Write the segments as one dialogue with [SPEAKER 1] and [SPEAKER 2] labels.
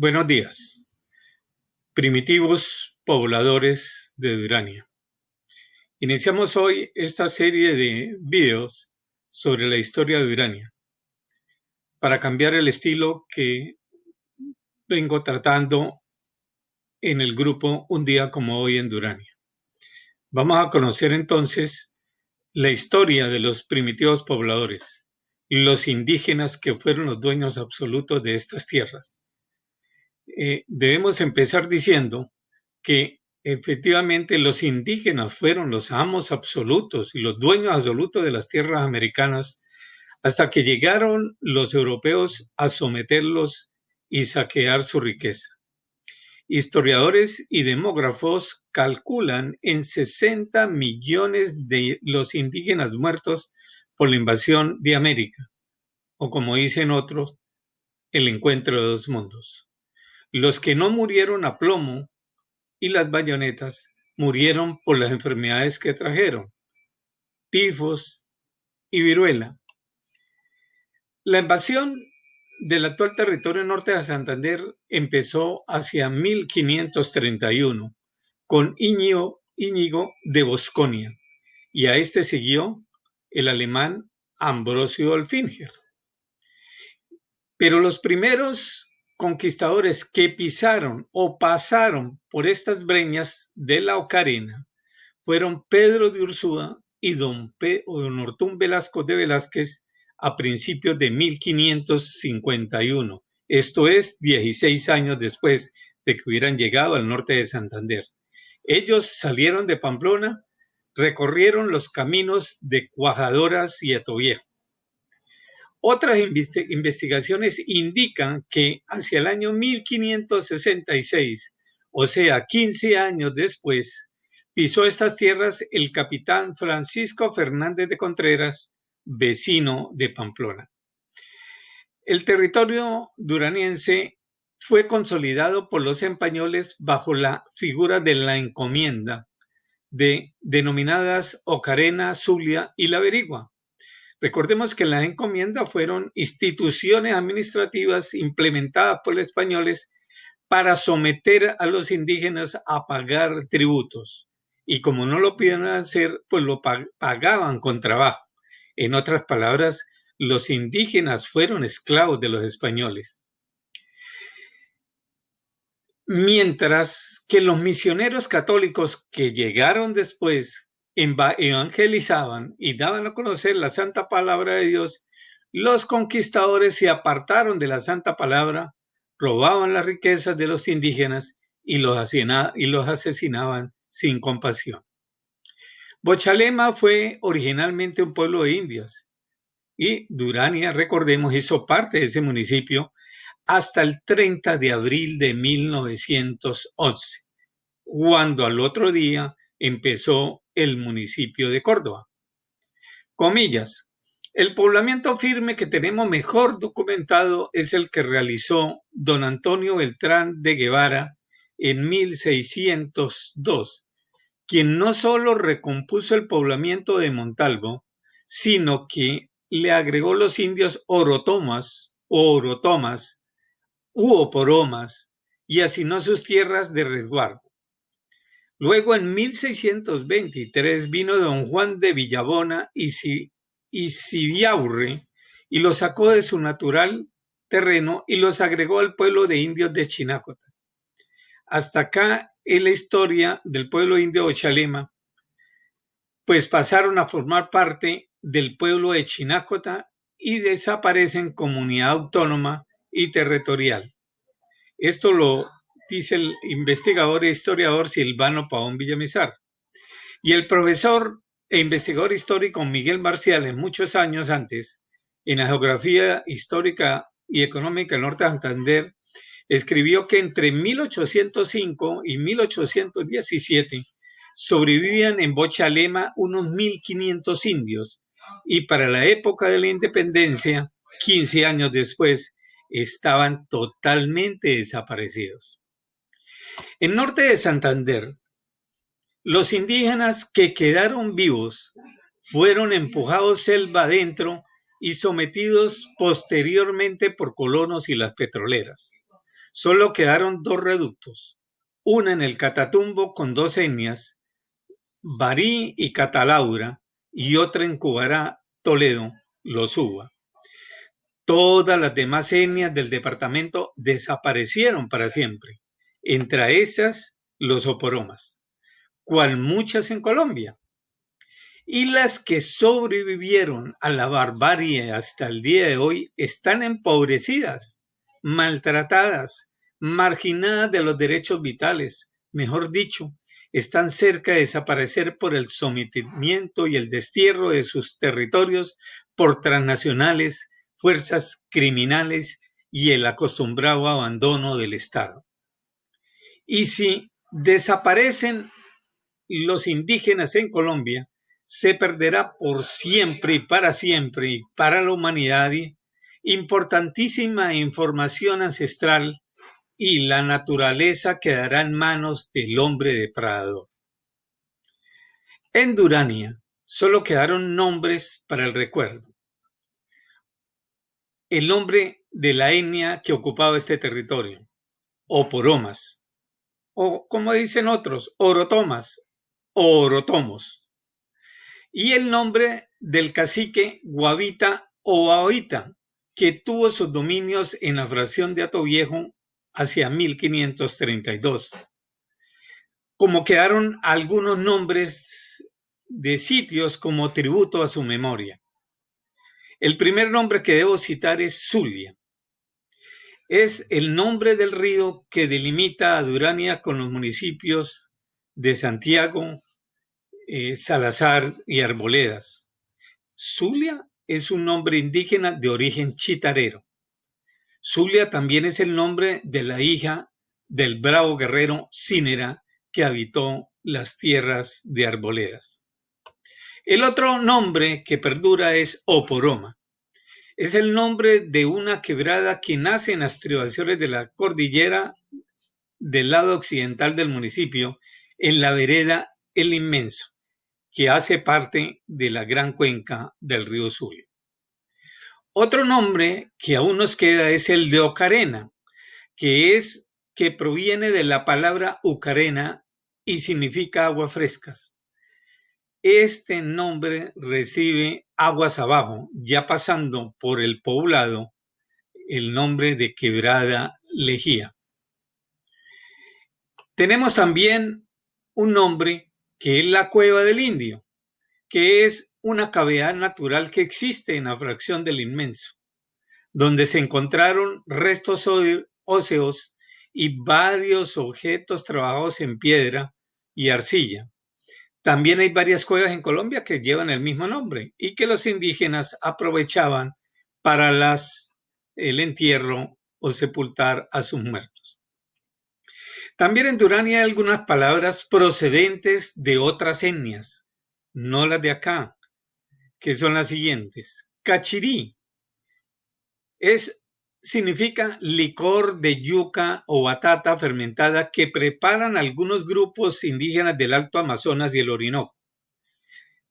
[SPEAKER 1] Buenos días, primitivos pobladores de Durania. Iniciamos hoy esta serie de videos sobre la historia de Durania para cambiar el estilo que vengo tratando en el grupo Un día como hoy en Durania. Vamos a conocer entonces la historia de los primitivos pobladores, los indígenas que fueron los dueños absolutos de estas tierras. Debemos empezar diciendo que efectivamente los indígenas fueron los amos absolutos y los dueños absolutos de las tierras americanas hasta que llegaron los europeos a someterlos y saquear su riqueza. Historiadores y demógrafos calculan en 60 millones de los indígenas muertos por la invasión de América, o como dicen otros, el encuentro de dos mundos. Los que no murieron a plomo y las bayonetas murieron por las enfermedades que trajeron, tifos y viruela. La invasión del actual territorio norte de Santander empezó hacia 1531 con Íñigo de Bosconia y a este siguió el alemán Ambrosio Olfinger. Pero los primeros conquistadores que pisaron o pasaron por estas breñas de la Ocarena fueron Pedro de Ursúa y don Ortún Velasco de Velázquez a principios de 1551. Esto es 16 años después de que hubieran llegado al norte de Santander. Ellos salieron de Pamplona, recorrieron los caminos de Cuajadoras y Atoviejo. Otras investigaciones indican que hacia el año 1566, o sea, 15 años después, pisó estas tierras el capitán Francisco Fernández de Contreras, vecino de Pamplona. El territorio duraniense fue consolidado por los españoles bajo la figura de la encomienda, denominadas Ocarena, Zulia y La Verigua. Recordemos que las encomiendas fueron instituciones administrativas implementadas por los españoles para someter a los indígenas a pagar tributos. Y como no lo pudieron hacer, pues lo pagaban con trabajo. En otras palabras, los indígenas fueron esclavos de los españoles. Mientras que los misioneros católicos que llegaron después evangelizaban y daban a conocer la santa palabra de Dios, los conquistadores se apartaron de la santa palabra, robaban las riquezas de los indígenas y los asesinaban sin compasión. Bochalema fue originalmente un pueblo de indios y Durania, recordemos, hizo parte de ese municipio hasta el 30 de abril de 1911, cuando al otro día empezó el municipio de Córdoba. Comillas, el poblamiento firme que tenemos mejor documentado es el que realizó don Antonio Beltrán de Guevara en 1602, quien no solo recompuso el poblamiento de Montalvo, sino que le agregó los indios orotomas u oporomas y asignó sus tierras de resguardo. Luego en 1623 vino don Juan de Villabona y Cibiaurre y los sacó de su natural terreno y los agregó al pueblo de indios de Chinácota. Hasta acá es la historia del pueblo indio de Ochalema, pues pasaron a formar parte del pueblo de Chinácota y desaparecen comunidad autónoma y territorial. Esto lo dice el investigador e historiador Silvano Pavón Villamizar. Y el profesor e investigador histórico Miguel Marciales, muchos años antes, en la geografía histórica y económica del norte de Santander, escribió que entre 1805 y 1817 sobrevivían en Bochalema unos 1.500 indios y para la época de la independencia, 15 años después, estaban totalmente desaparecidos. En norte de Santander, los indígenas que quedaron vivos fueron empujados selva adentro y sometidos posteriormente por colonos y las petroleras. Solo quedaron dos reductos, una en el Catatumbo con dos etnias, Barí y Catalaura, y otra en Cubará, Toledo, los Uba. Todas las demás etnias del departamento desaparecieron para siempre, entre esas los oporomas, cual muchas en Colombia. Y las que sobrevivieron a la barbarie hasta el día de hoy están empobrecidas, maltratadas, marginadas de los derechos vitales, mejor dicho, están cerca de desaparecer por el sometimiento y el destierro de sus territorios por transnacionales, fuerzas criminales y el acostumbrado abandono del Estado. Y si desaparecen los indígenas en Colombia, se perderá por siempre y para la humanidad importantísima información ancestral y la naturaleza quedará en manos del hombre depredador. En Durania solo quedaron nombres para el recuerdo. El nombre de la etnia que ocupaba este territorio, Oporomas, o como dicen otros, Orotomas o Orotomos. Y el nombre del cacique Guavita o Baoita, que tuvo sus dominios en la fracción de Hato Viejo hacia 1532. Como quedaron algunos nombres de sitios como tributo a su memoria. El primer nombre que debo citar es Zulia. Es el nombre del río que delimita a Durania con los municipios de Santiago, Salazar y Arboledas. Zulia es un nombre indígena de origen chitarero. Zulia también es el nombre de la hija del bravo guerrero Cínera que habitó las tierras de Arboledas. El otro nombre que perdura es Oporoma. Es el nombre de una quebrada que nace en las estribaciones de la cordillera del lado occidental del municipio, en la vereda El Inmenso, que hace parte de la gran cuenca del río Zulia. Otro nombre que aún nos queda es el de Ocarena, que proviene de la palabra ucarena y significa aguas frescas. Este nombre recibe aguas abajo, ya pasando por el poblado, el nombre de Quebrada Lejía. Tenemos también un nombre que es la Cueva del Indio, que es una cavidad natural que existe en la fracción del Inmenso, donde se encontraron restos óseos y varios objetos trabajados en piedra y arcilla. También hay varias cuevas en Colombia que llevan el mismo nombre y que los indígenas aprovechaban para el entierro o sepultar a sus muertos. También en Durania hay algunas palabras procedentes de otras etnias, no las de acá, que son las siguientes. Cachirí significa licor de yuca o batata fermentada que preparan algunos grupos indígenas del Alto Amazonas y el Orinoco.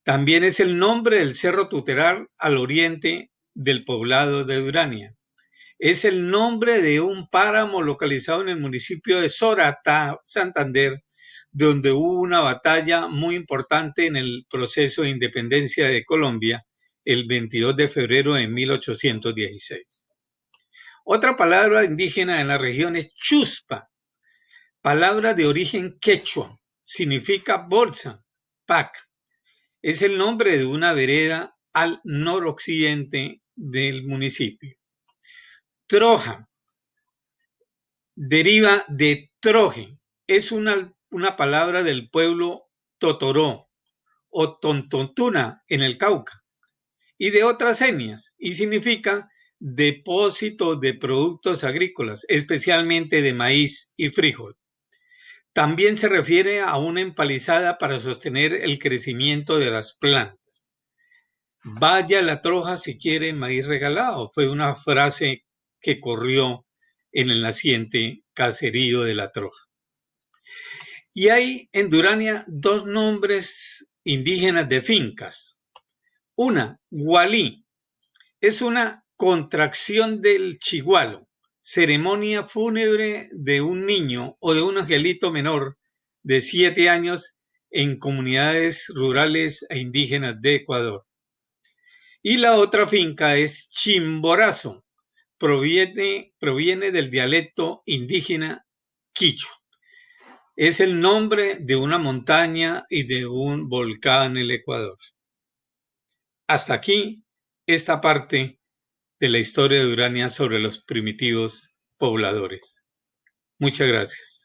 [SPEAKER 1] También es el nombre del Cerro Tutelar al oriente del poblado de Durania. Es el nombre de un páramo localizado en el municipio de Soratá, Santander, donde hubo una batalla muy importante en el proceso de independencia de Colombia el 22 de febrero de 1816. Otra palabra indígena en la región es chuspa, palabra de origen quechua, significa bolsa, pac. Es el nombre de una vereda al noroccidente del municipio. Troja deriva de troje, es una palabra del pueblo totoró o tontontuna en el Cauca y de otras etnias y significa depósito de productos agrícolas, especialmente de maíz y frijol. También se refiere a una empalizada para sostener el crecimiento de las plantas. Vaya la troja si quiere maíz regalado, fue una frase que corrió en el naciente caserío de la Troja. Y hay en Durania dos nombres indígenas de fincas. Una, Gualí, es una contracción del chigualo, ceremonia fúnebre de un niño o de un angelito menor de 7 años en comunidades rurales e indígenas de Ecuador. Y la otra finca es Chimborazo, proviene del dialecto indígena quichua. Es el nombre de una montaña y de un volcán en el Ecuador. Hasta aquí esta parte de la historia de Urania sobre los primitivos pobladores. Muchas gracias.